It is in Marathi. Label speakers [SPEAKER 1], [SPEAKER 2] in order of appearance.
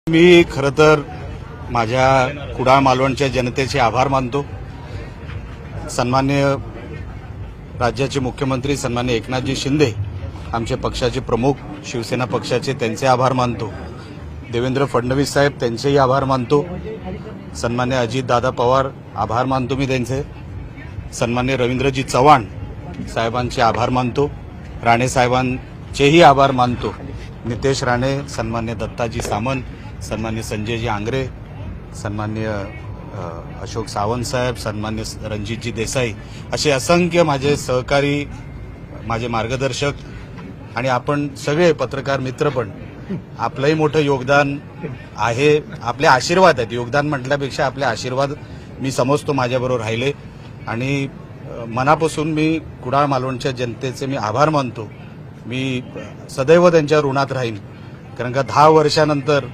[SPEAKER 1] मी खरं तर माझ्या कुडाळ मालवणच्या जनतेचे आभार मानतो। सन्माननीय राज्याचे मुख्यमंत्री सन्माननीय एकनाथजी शिंदे आमचे पक्षाचे प्रमुख शिवसेना पक्षाचे त्यांचे आभार मानतो। देवेंद्र फडणवीस साहेब त्यांचेही आभार मानतो। सन्माननीय अजितदादा पवार आभार मानतो मी त्यांचे। सन्माननीय रवींद्रजी चव्हाण साहेबांचे आभार मानतो। राणे साहेबांचेही आभार मानतो। नितेश राणे, सन्माननीय दत्ताजी सामंत, सन्माननीय संजयजी आंग्रे, सन्माननीय अशोक सावंत साहेब, सन्माननीय रणजितजी देसाई असे असंख्य माझे सहकारी, माझे मार्गदर्शक आणि आपण सगळे पत्रकार मित्र पण आपलंही मोठं योगदान आहे। आपले आशीर्वाद आहेत, योगदान म्हटल्यापेक्षा आपले आशीर्वाद मी समजतो माझ्याबरोबर राहिले आणि मनापासून मी कुडाळ मालवणच्या जनतेचे मी आभार मानतो। मी सदैव त्यांच्या ऋणात राहीन, कारण का 10 वर्षानंतर